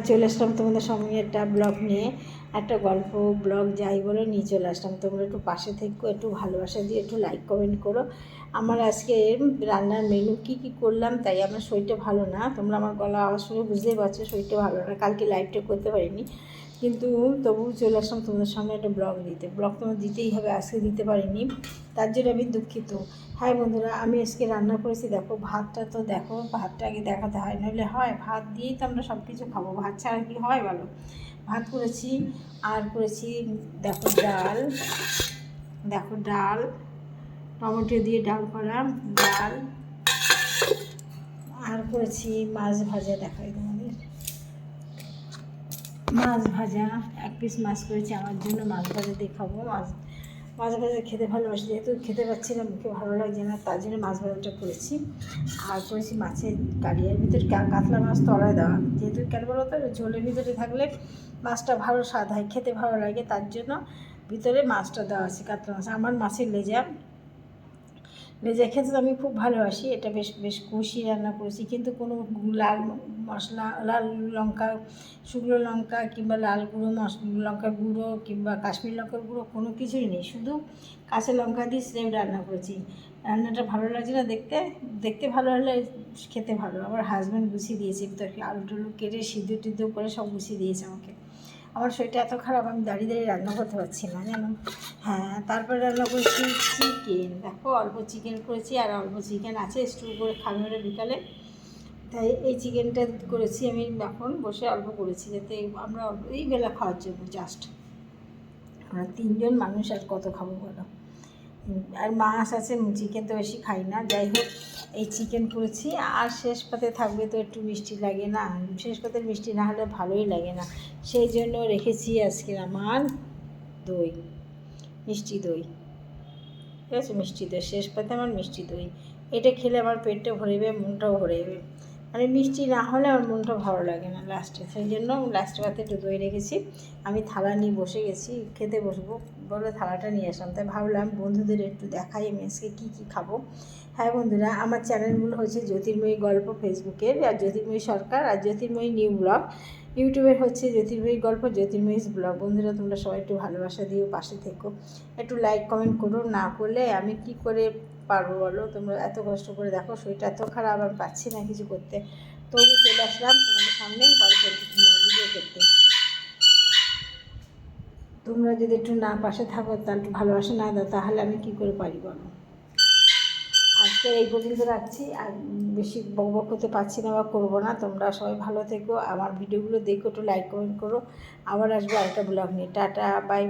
চলে আসলাম তোমাদের সঙ্গে একটা ব্লগ নিয়ে, একটা গল্প ব্লগ যাই বলে নিয়ে চলে আসলাম। তোমরা একটু পাশে থেকো, একটু ভালোবাসা দিয়ে একটু লাইক কমেন্ট করো। আমার আজকে রান্নার মেনু কী কী করলাম, তাই আমার শরীরটা ভালো না। তোমরা আমার গলা আওয়াজ শুনে বুঝতেই পারছো শরীরটা ভালো না। কালকে লাইভটা করতে পারিনি, কিন্তু তবু চলে আসলাম তোমাদের সামনে একটা ব্লগ দিতে। ব্লগ তোমার দিতেই হবে, আজকে দিতে পারিনি, তার জন্য আমি দুঃখিত। হ্যাঁ বন্ধুরা, আমি আজকে রান্না করেছি। দেখো ভাতটা তো দেখো, ভাতটা আগে দেখাতে হয়, নইলে হয়? ভাত দিয়েই তো আমরা সব কিছু খাবো, ভাত ছাড়া কি হয় বলো? ভাত করেছি, আর করেছি দেখো ডাল, দেখো ডাল, টমেটো দিয়ে ডাল করা ডাল, আর করেছি মাছ ভাজা। দেখাই তোমাদের মাছ ভাজা, এক পিস মাছ করেছি আমার জন্য, মাছ ভাজা দিয়ে খাবো। মাছ ভাজা খেতে ভালোবাসি, যেহেতু খেতে পাচ্ছি না, মুখে ভালো লাগছে না, তার জন্য মাছ ভাজাটা করেছি। আর করেছি মাছের কালিয়ার ভিতরে কাতলা মাছ তলায় দেওয়া, যেহেতু কেন বলো তো, ঝোলের ভিতরে থাকলে মাছটা ভালো স্বাদ হয়, খেতে ভালো লাগে, তার জন্য ভিতরে মাছটা দেওয়া আছে, কাতলা মাছ। আমার মাছের লেজা খেতে তো আমি খুব ভালোবাসি। এটা বেশ বেশ কষি রান্না করেছি, কিন্তু কোনো লাল মশলা, লাল লঙ্কা, শুকনো লঙ্কা কিংবা লাল গুঁড়ো লঙ্কার গুঁড়ো কিংবা কাশ্মীর লঙ্কার গুঁড়ো কোনো কিছুই নেই, শুধু কাঁচা লঙ্কা দিয়ে সেম রান্না করেছি। রান্নাটা ভালো লাগছে না দেখতে, দেখতে ভালো হলে খেতে ভালো। আমার হাজব্যান্ড গুছিয়ে দিয়েছে, তরকারি আলু টুলু কেটে সিদ্ধ টিদ্ধ করে সব গুছিয়ে দিয়েছে আমাকে। আমার শরীরটা এত খারাপ, আমি দাঁড়িয়ে দাঁড়িয়ে রান্না করতে পারছি না জানো। হ্যাঁ, তারপরে রান্না করেছি চিকেন। দেখো অল্প চিকেন করেছি, আর অল্প চিকেন আছে, স্টু করে খাবে ওরা বিকালে, তাই এই চিকেনটা করেছি আমি এখন বসে অল্প করেছি, যাতে আমরা অল্প এই বেলা খাওয়ার জন্য জাস্ট। আমরা 3 জন মানুষ, আর কত খাবো বলো। আর মাছ আছে, চিকেন তো বেশি খাই না। যাই হোক, এই চিকেন করেছি। আর শেষ পাতে থাকবে তো একটু মিষ্টি লাগে না, শেষ পাতে মিষ্টি না হলে ভালোই লাগে না, সেই জন্য রেখেছি আজকে আমার দই, মিষ্টি দই। ঠিক আছে, মিষ্টি দই শেষ পাতে আমার মিষ্টি দই। এটা খেলে আমার পেটটা ভরে যাবে, মনটাও ভরে যাবে। মানে মিষ্টি না হলে আমার মনটা ভালো লাগে না লাস্টে, সেই জন্য লাস্টে পাতে একটু দই রেখেছি। আমি থালা নিয়ে বসে গেছি, খেতে বসবো বলে থালাটা নিয়ে আসলাম। তাই ভাবলাম বন্ধুদের একটু দেখাই আমি আজকে কী কী খাবো। হ্যাঁ বন্ধুরা, আমার চ্যানেলগুলো হচ্ছে জ্যোতির্ময়ী গল্প ফেসবুকের, আর জ্যোতির্ময়ী সরকার, আর জ্যোতির্ময়ী নিউ ব্লগ ইউটিউবের হচ্ছে জ্যোতির্ময়ী গল্প, জ্যোতির্ময়ী ব্লগ। বন্ধুরা তোমরা সবাই একটু ভালোবাসা দিও, পাশে থেকো, একটু লাইক কমেন্ট করো। না করলে আমি কি করে পারবো বলো? তোমরা এত কষ্ট করে দেখো, শরীরটা এত খারাপ, আমি পাচ্ছি না কিছু করতে, তবু চলে আসলাম তোমাদের সামনে গল্প ভিডিও করতে। তোমরা যদি একটু না পাশে থাকো, তাহলে একটু ভালোবাসা না দাও, তাহলে আমি কি করে পারি বলো? আজকে এই পর্যন্ত রাখছি, আর বেশি বকবক করতে পারছি না বা করবো না। তোমরা সবাই ভালো থেকো, আমার ভিডিওগুলো দেখো, একটু লাইক কমেন্ট করো। আবার আসবো আরেকটা ব্লগ নিয়ে। Tata, by.